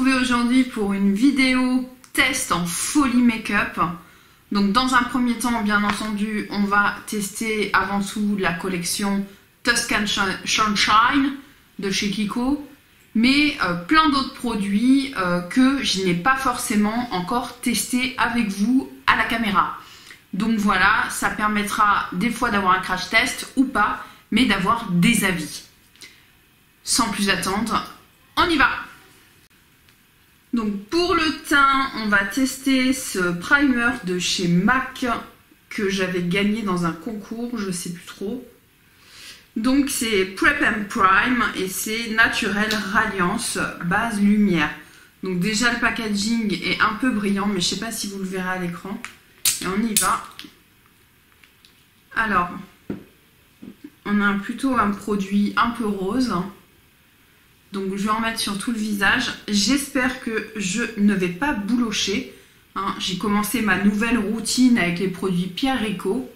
retrouver aujourd'hui pour une vidéo test en folie make-up. Donc dans un premier temps, bien entendu, on va tester avant tout la collection Tuscan Sunshine de chez Kiko, mais plein d'autres produits que je n'ai pas forcément encore testé avec vous à la caméra. Donc voilà, ça permettra des fois d'avoir un crash test ou pas, mais d'avoir des avis. Sans plus attendre, on y va! Donc pour le teint, on va tester ce primer de chez MAC que j'avais gagné dans un concours, je sais plus trop. Donc c'est Prep and Prime et c'est Naturel Radiance base lumière. Donc déjà le packaging est un peu brillant, mais je sais pas si vous le verrez à l'écran. Et on y va. Alors, on a plutôt un produit un peu rose. Donc je vais en mettre sur tout le visage. J'espère que je ne vais pas boulocher. Hein, j'ai commencé ma nouvelle routine avec les produits Pierre Rico.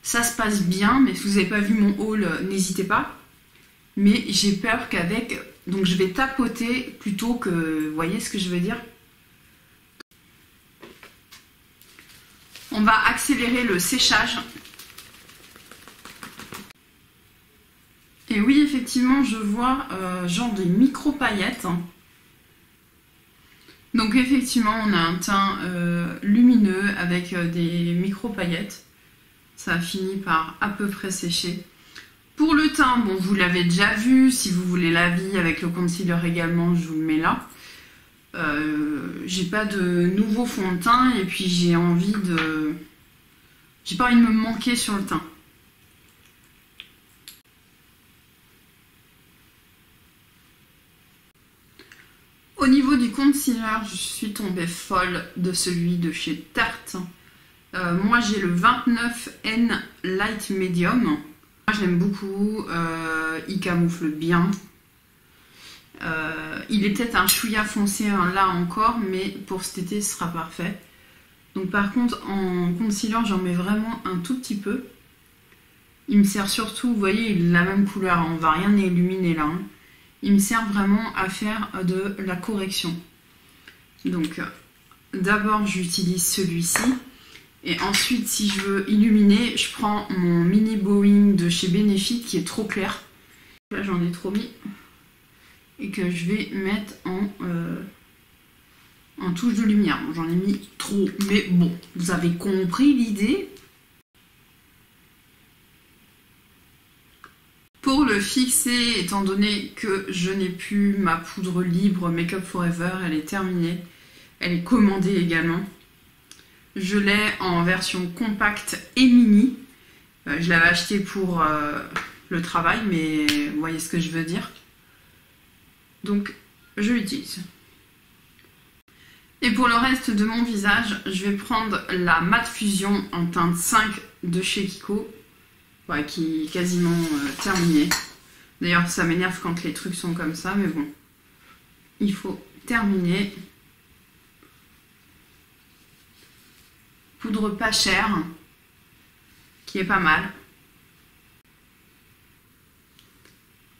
Ça se passe bien, mais si vous n'avez pas vu mon haul, n'hésitez pas. Mais j'ai peur qu'avec... Donc je vais tapoter plutôt que... Vous voyez ce que je veux dire? On va accélérer le séchage. Et oui, effectivement, je vois genre des micro-paillettes. Donc effectivement, on a un teint lumineux avec des micro-paillettes. Ça a fini par à peu près sécher. Pour le teint, bon, vous l'avez déjà vu. Si vous voulez l'avis avec le concealer également, je vous le mets là. J'ai pas de nouveau fond de teint et puis j'ai envie de... J'ai pas envie de me manquer sur le teint. Au niveau du concealer, je suis tombée folle de celui de chez Tarte. Moi j'ai le 29N Light Medium. Moi je l'aime beaucoup, il camoufle bien. Il est peut-être un chouïa foncé hein, là encore, mais pour cet été ce sera parfait. Donc par contre en concealer j'en mets vraiment un tout petit peu. Il me sert surtout, vous voyez, il a la même couleur, on va rien illuminer là. Hein. Il me sert vraiment à faire de la correction. Donc d'abord j'utilise celui-ci. Et ensuite si je veux illuminer, je prends mon mini Boeing de chez Benefit qui est trop clair. Là j'en ai trop mis. Et que je vais mettre en touche de lumière. Bon, j'en ai mis trop, mais bon, vous avez compris l'idée. Pour le fixer, étant donné que je n'ai plus ma poudre libre Make Up Forever, elle est terminée. Elle est commandée également. Je l'ai en version compacte et mini. Je l'avais acheté pour le travail, mais vous voyez ce que je veux dire. Donc, je l'utilise. Et pour le reste de mon visage, je vais prendre la Matte Fusion en teinte 5 de chez Kiko. Ouais, qui est quasiment terminée. D'ailleurs, ça m'énerve quand les trucs sont comme ça, mais bon. Il faut terminer. Poudre pas chère, qui est pas mal.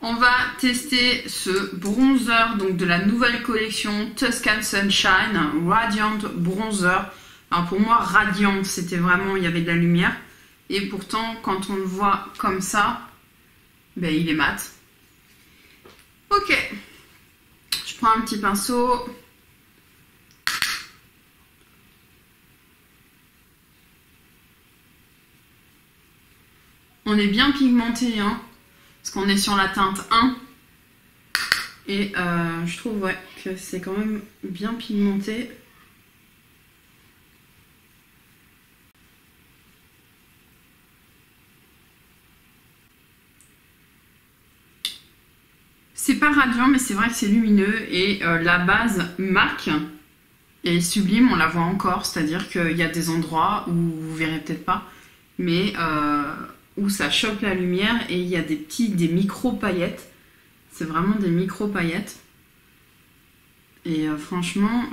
On va tester ce bronzer donc de la nouvelle collection Tuscan Sunshine Radiant Bronzer. Alors pour moi, radiant, c'était vraiment, il y avait de la lumière. Et pourtant, quand on le voit comme ça, ben, il est mat. Ok. Je prends un petit pinceau. On est bien pigmenté, hein, parce qu'on est sur la teinte 1. Et je trouve ouais, que c'est quand même bien pigmenté. C'est pas radiant, mais c'est vrai que c'est lumineux. Et la base MAC est sublime, on la voit encore. C'est-à-dire qu'il y a des endroits où vous verrez peut-être pas, mais... où ça chope la lumière et il y a des micro paillettes. C'est vraiment des micro paillettes. Et franchement,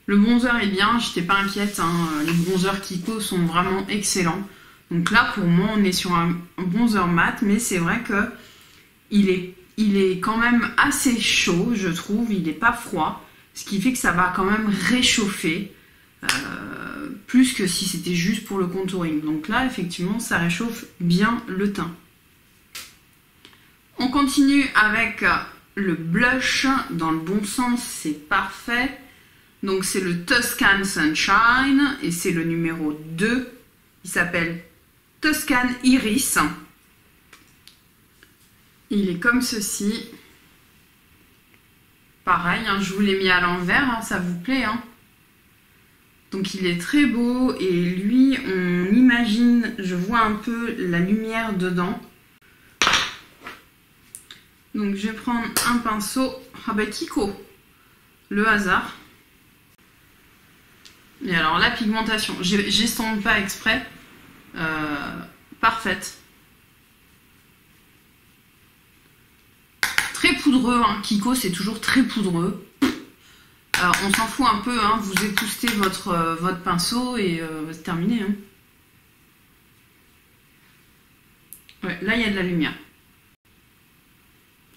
le bronzer est bien, j'étais pas inquiète. Hein. Les bronzers Kiko sont vraiment excellents. Donc là, pour moi, on est sur un bronzer mat, mais c'est vrai que il il est quand même assez chaud, je trouve, il n'est pas froid, ce qui fait que ça va quand même réchauffer, plus que si c'était juste pour le contouring. Donc là, effectivement, ça réchauffe bien le teint. On continue avec le blush, dans le bon sens, c'est parfait. Donc c'est le Tuscan Sunshine, et c'est le numéro 2, il s'appelle Tuscan Iris. Il est comme ceci. Pareil, hein, je vous l'ai mis à l'envers, hein, ça vous plaît. Hein. Donc il est très beau et lui, on imagine, je vois un peu la lumière dedans. Donc je vais prendre un pinceau. Ah bah Kiko, le hasard. Et alors la pigmentation, j'estompe pas exprès. Parfaite. Très poudreux, hein. Kiko c'est toujours très poudreux. On s'en fout un peu, hein. Vous époustez votre pinceau et c'est terminé. Hein. Ouais, là il y a de la lumière.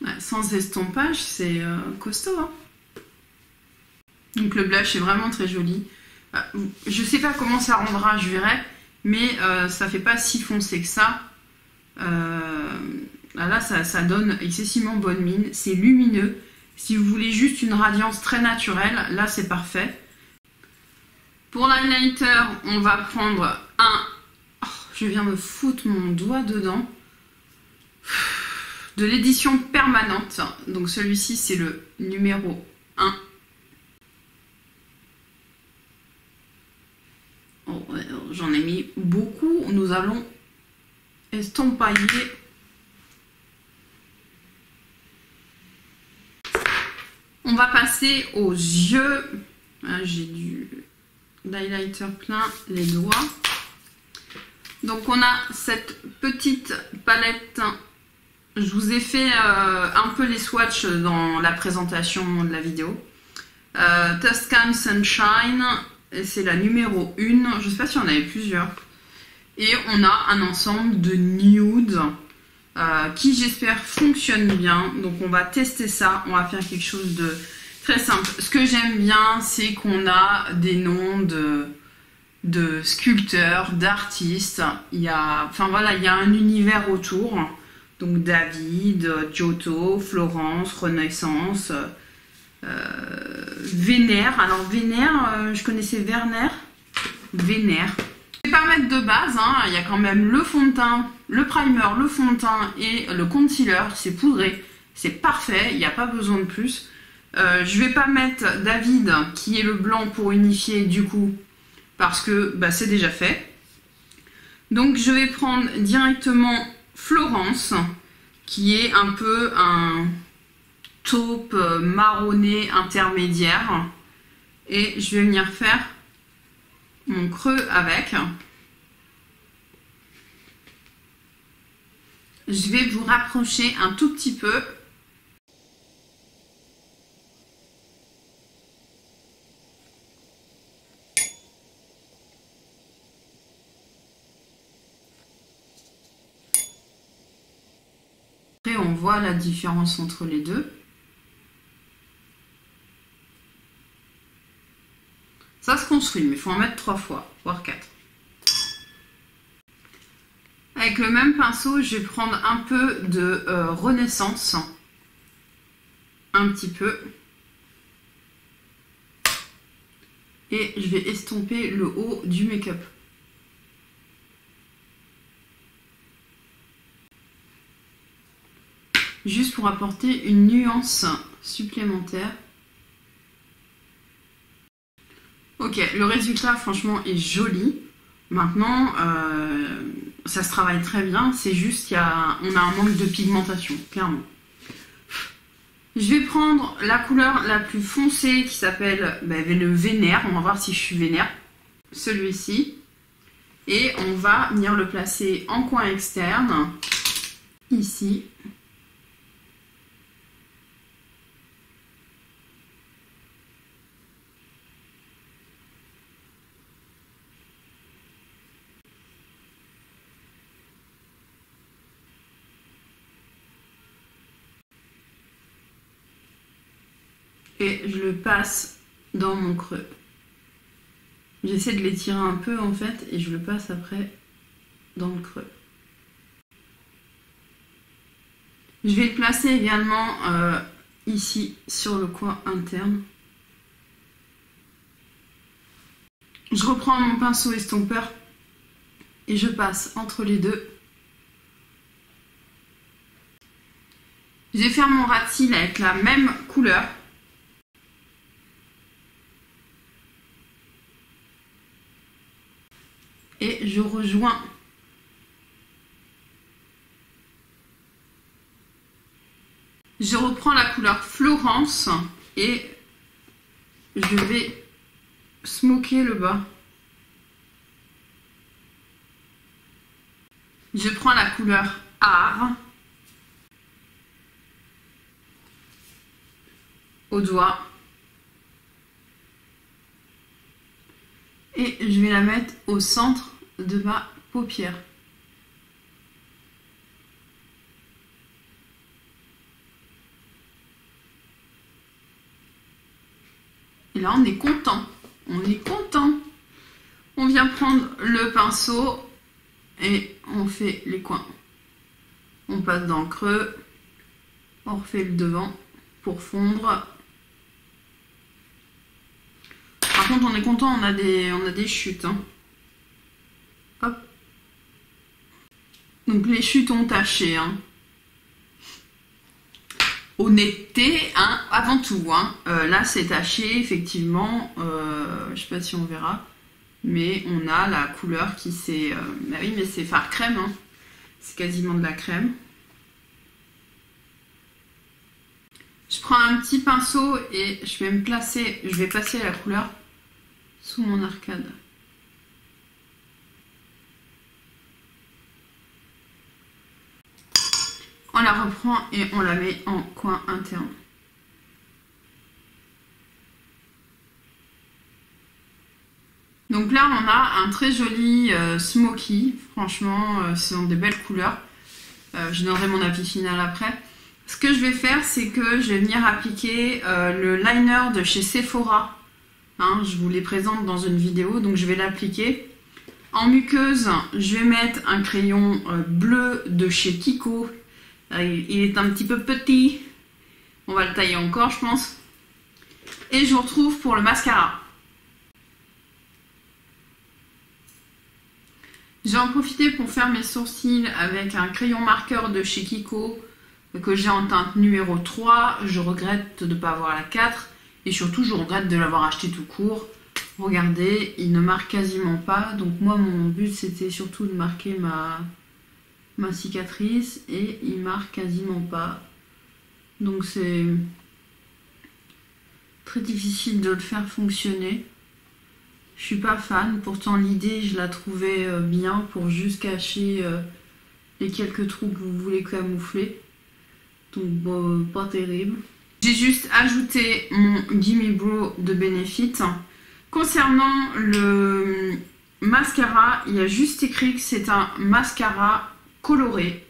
Ouais, sans estompage, c'est costaud. Hein. Donc le blush est vraiment très joli. Je sais pas comment ça rendra, je verrai, mais ça fait pas si foncé que ça. Là, ça donne excessivement bonne mine. C'est lumineux. Si vous voulez juste une radiance très naturelle, là, c'est parfait. Pour l'highlighter, on va prendre un... Oh, je viens me foutre mon doigt dedans. De l'édition permanente. Donc celui-ci, c'est le numéro 1. Oh, j'en ai mis beaucoup. Nous allons estompailler. On va passer aux yeux. J'ai du highlighter plein les doigts. Donc on a cette petite palette. Je vous ai fait un peu les swatchs dans la présentation de la vidéo. Tuscan Sunshine, c'est la numéro 1. Je ne sais pas si on avait plusieurs. Et on a un ensemble de nude qui j'espère fonctionne bien. Donc on va tester ça. On va faire quelque chose de très simple. Ce que j'aime bien, c'est qu'on a des noms de sculpteurs, d'artistes. Il y a un univers autour. Donc David, Giotto, Florence, Renaissance, Vénère. Alors Vénère, je connaissais Werner. Vénère. Je vais pas mettre de base, hein. Il y a quand même le fond de teint, le primer, le fond de teint et le concealer. C'est poudré, c'est parfait, il n'y a pas besoin de plus. Je vais pas mettre David, qui est le blanc pour unifier du coup, parce que bah, c'est déjà fait. Donc je vais prendre directement Florence, qui est un peu un taupe marronné intermédiaire. Et je vais venir faire mon creux avec. Je vais vous rapprocher un tout petit peu. Après, on voit la différence entre les deux. Ça se construit, mais il faut en mettre 3 fois, voire 4. Avec le même pinceau, je vais prendre un peu de Renaissance. Un petit peu. Et je vais estomper le haut du make-up. Juste pour apporter une nuance supplémentaire. Ok, le résultat franchement est joli. Maintenant, ça se travaille très bien. C'est juste qu'on a un manque de pigmentation, clairement. Je vais prendre la couleur la plus foncée qui s'appelle le Vénère. On va voir si je suis Vénère. Celui-ci. Et on va venir le placer en coin externe. Ici. et je le passe dans mon creux. J'essaie de l'étirer un peu en fait et je le passe après dans le creux. Je vais le placer également ici sur le coin interne. Je reprends mon pinceau estompeur et je passe entre les deux. Je vais faire mon ras de cils avec la même couleur. Et je rejoins je reprends la couleur Florence et je vais smoker le bas. Je prends la couleur Art au doigt et je vais la mettre au centre de ma paupière. Et là on est content, on est content. On vient prendre le pinceau et on fait les coins. On passe dans le creux, on refait le devant pour fondre. Par contre on est content, on a des chutes. Hein. Hop. Donc les chutes ont taché. Hein. Honnêteté, hein, avant tout. Hein. Là c'est taché, effectivement. Je sais pas si on verra. Mais on a la couleur qui s'est... bah oui, mais c'est fard crème. Hein. C'est quasiment de la crème. Je prends un petit pinceau et je vais passer la couleur sous mon arcade. On la reprend et on la met en coin interne. Donc là, on a un très joli smoky. Franchement, ce sont des belles couleurs. Je donnerai mon avis final après. Ce que je vais faire, c'est que je vais venir appliquer le liner de chez Sephora. Hein, je vous les présente dans une vidéo, donc je vais l'appliquer. En muqueuse, je vais mettre un crayon bleu de chez Kiko. Il est un petit peu petit. On va le tailler encore, je pense. Et je vous retrouve pour le mascara. Je vais en profiter pour faire mes sourcils avec un crayon marqueur de chez Kiko que j'ai en teinte numéro 3. Je regrette de ne pas avoir la 4 et surtout je regrette de l'avoir acheté tout court. Regardez, il ne marque quasiment pas. Donc moi mon but c'était surtout de marquer ma cicatrice et il marque quasiment pas. Donc c'est très difficile de le faire fonctionner. Je suis pas fan, pourtant l'idée je la trouvais bien pour juste cacher les quelques trous que vous voulez camoufler. Donc bon, pas terrible. J'ai juste ajouté mon Gimme Brow de Benefit. Concernant le mascara, il y a juste écrit que c'est un mascara coloré.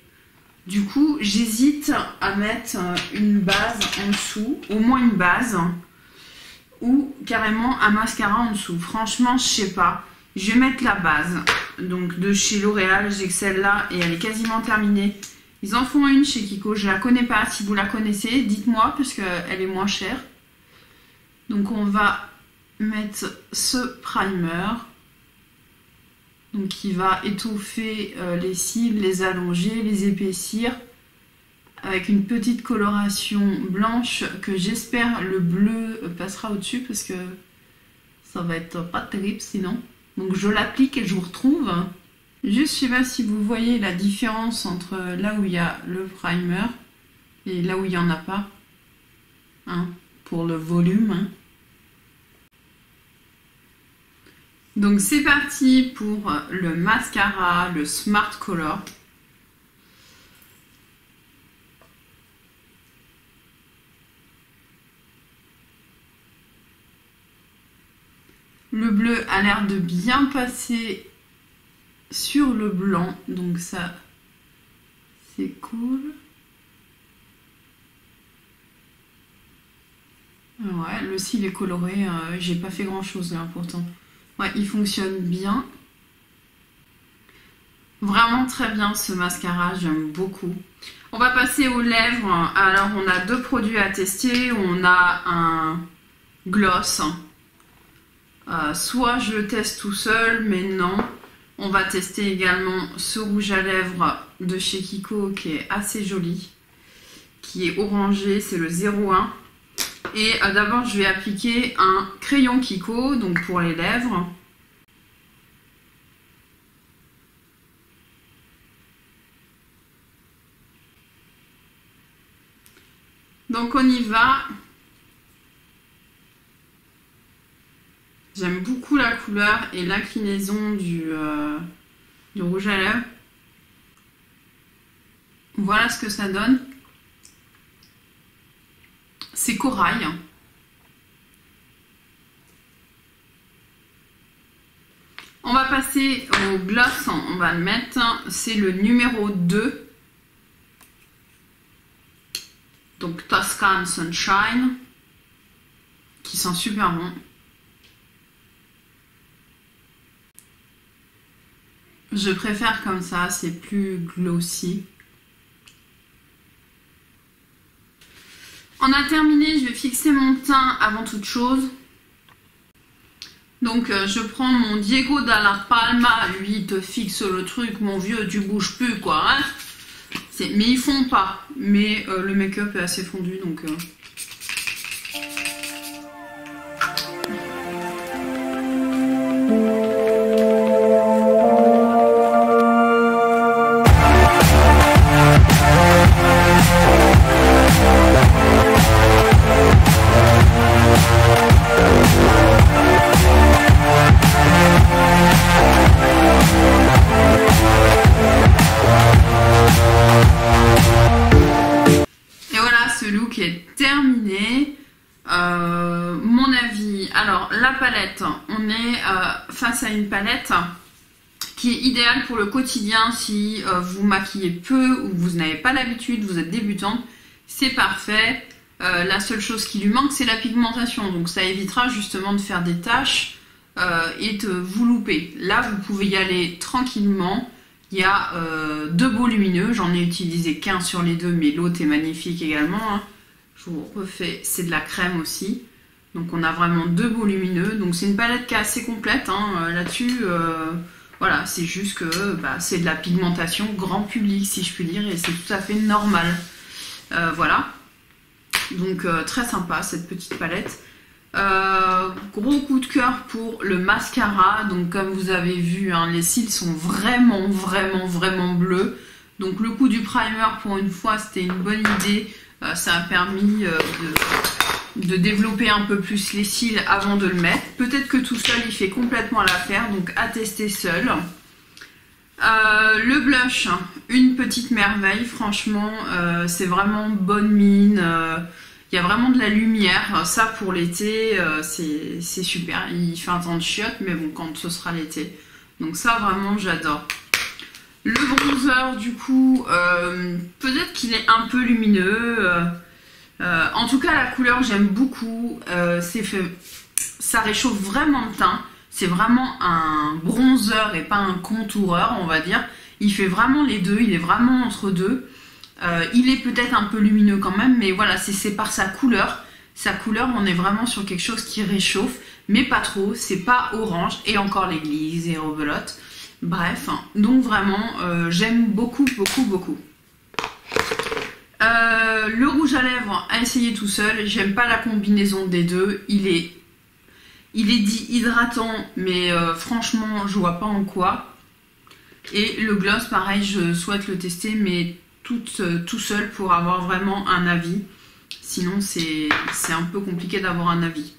Du coup, j'hésite à mettre une base en dessous, au moins une base, ou carrément un mascara en dessous. Franchement, je sais pas. Je vais mettre la base. Donc de chez L'Oréal, j'ai que celle-là et elle est quasiment terminée. Ils en font une chez Kiko, je la connais pas. Si vous la connaissez, dites-moi parce qu'elle est moins chère. Donc on va mettre ce primer. Donc qui va étoffer les cils, les allonger, les épaissir. Avec une petite coloration blanche que j'espère le bleu passera au-dessus parce que ça va être pas terrible sinon. Donc je l'applique et je vous retrouve. Juste, je sais pas si vous voyez la différence entre là où il y a le primer et là où il n'y en a pas. Hein, pour le volume. Hein. Donc c'est parti pour le mascara, le Smart Color. Le bleu a l'air de bien passer sur le blanc, donc ça c'est cool. Ouais, le cil est coloré, j'ai pas fait grand chose là pourtant. Ouais, il fonctionne bien. Vraiment très bien ce mascara, j'aime beaucoup. On va passer aux lèvres. Alors on a deux produits à tester. On a un gloss. Soit je le teste tout seul, mais non. On va tester également ce rouge à lèvres de chez Kiko qui est assez joli. Qui est orangé, c'est le 01. Et d'abord je vais appliquer un crayon Kiko, donc pour les lèvres. Donc on y va. J'aime beaucoup la couleur et l'inclinaison du rouge à lèvres. Voilà ce que ça donne. C'est corail. On va passer au gloss. On va le mettre. C'est le numéro 2. Donc Toscan Sunshine. Qui sent super bon. Je préfère comme ça, c'est plus glossy. On a terminé, je vais fixer mon teint avant toute chose. Donc je prends mon Diego Dalla Palma, lui il te fixe le truc, mon vieux, tu bouges plus quoi. Hein, mais ils font pas, mais le make-up est assez fondu donc... terminé. Mon avis, alors la palette, on est face à une palette qui est idéale pour le quotidien si vous maquillez peu ou vous n'avez pas l'habitude, vous êtes débutante, c'est parfait. La seule chose qui lui manque c'est la pigmentation, donc ça évitera justement de faire des taches et de vous louper. Là vous pouvez y aller tranquillement. Il y a deux beaux lumineux, j'en ai utilisé qu'un sur les deux, mais l'autre est magnifique également. Hein. Je vous refais, c'est de la crème aussi. Donc on a vraiment deux beaux lumineux. Donc c'est une palette qui est assez complète hein, là-dessus. Voilà, c'est juste que c'est de la pigmentation grand public si je puis dire, et c'est tout à fait normal. Voilà. Donc très sympa cette petite palette. Gros coup de cœur pour le mascara. Donc comme vous avez vu hein, les cils sont vraiment bleus. Donc le coup du primer pour une fois c'était une bonne idée. Ça a permis de développer un peu plus les cils avant de le mettre. Peut-être que tout seul il fait complètement l'affaire, donc à tester seul. Le blush, une petite merveille, franchement c'est vraiment bonne mine. Il y a vraiment de la lumière, ça pour l'été c'est super. Il fait un temps de chiottes mais bon quand ce sera l'été. Donc ça vraiment j'adore. Le bronzer du coup, peut-être qu'il est un peu lumineux. En tout cas la couleur j'aime beaucoup. Ça réchauffe vraiment le teint. C'est vraiment un bronzer et pas un contoureur on va dire. Il fait vraiment les deux, il est vraiment entre deux. Il est peut-être un peu lumineux quand même, mais voilà, c'est par sa couleur. Sa couleur, on est vraiment sur quelque chose qui réchauffe, mais pas trop. C'est pas orange, et encore l'église et rebelote. Bref, donc vraiment, j'aime beaucoup. Le rouge à lèvres, à essayer tout seul. J'aime pas la combinaison des deux. Il est dit hydratant, mais franchement, je vois pas en quoi. Et le gloss, pareil, je souhaite le tester, mais tout seul pour avoir vraiment un avis. Sinon, c'est un peu compliqué d'avoir un avis.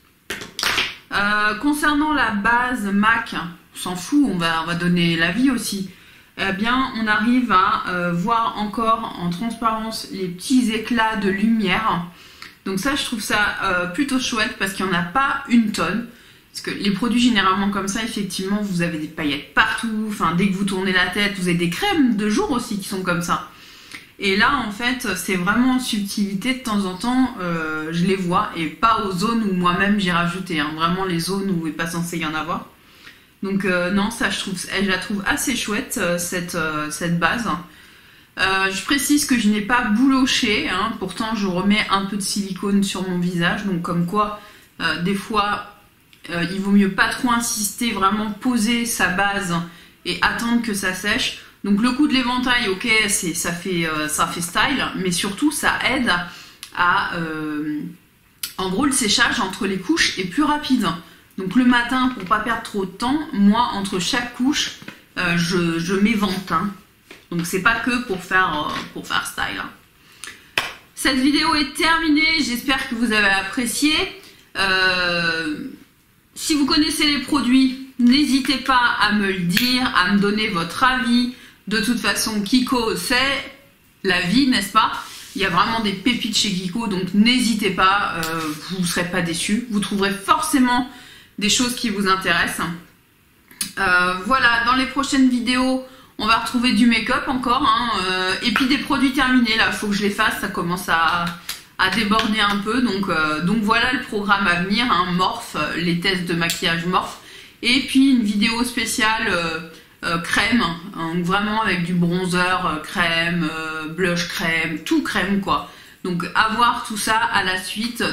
Concernant la base MAC, on s'en fout, on va donner l'avis aussi. Eh bien, on arrive à voir encore en transparence les petits éclats de lumière. Donc ça, je trouve ça plutôt chouette parce qu'il n'y en a pas une tonne. Parce que les produits généralement comme ça, effectivement, vous avez des paillettes partout. Enfin, dès que vous tournez la tête, vous avez des crèmes de jour aussi qui sont comme ça. Et là, en fait, c'est vraiment en subtilité, de temps en temps, je les vois, et pas aux zones où moi-même j'ai rajouté, hein, vraiment les zones où il n'est pas censé y en avoir. Donc non, ça je la trouve assez chouette, cette base. Je précise que je n'ai pas bouloché, hein, pourtant je remets un peu de silicone sur mon visage, donc comme quoi, des fois, il vaut mieux pas trop insister, vraiment poser sa base et attendre que ça sèche. Donc le coup de l'éventail, ok, ça fait style, mais surtout ça aide à... en gros, le séchage entre les couches est plus rapide. Donc le matin, pour pas perdre trop de temps, moi, entre chaque couche, je m'évente. Hein. Donc c'est pas que pour faire style. Hein. Cette vidéo est terminée, j'espère que vous avez apprécié. Si vous connaissez les produits, n'hésitez pas à me le dire, à me donner votre avis. De toute façon, Kiko, c'est la vie, n'est-ce pas? Il y a vraiment des pépites chez Kiko, donc n'hésitez pas, vous ne serez pas déçus. Vous trouverez forcément des choses qui vous intéressent. Voilà, dans les prochaines vidéos, on va retrouver du make-up encore, hein, et puis des produits terminés. Là, il faut que je les fasse, ça commence à déborder un peu. Donc voilà le programme à venir, hein, Morphe, les tests de maquillage Morphe. Et puis une vidéo spéciale... crème, hein, vraiment avec du bronzer, crème, blush crème, tout crème quoi. Donc à voir tout ça à la suite.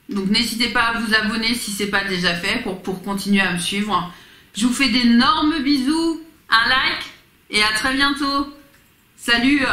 Donc n'hésitez pas à vous abonner si c'est pas déjà fait pour continuer à me suivre. Je vous fais d'énormes bisous, un like et à très bientôt. Salut!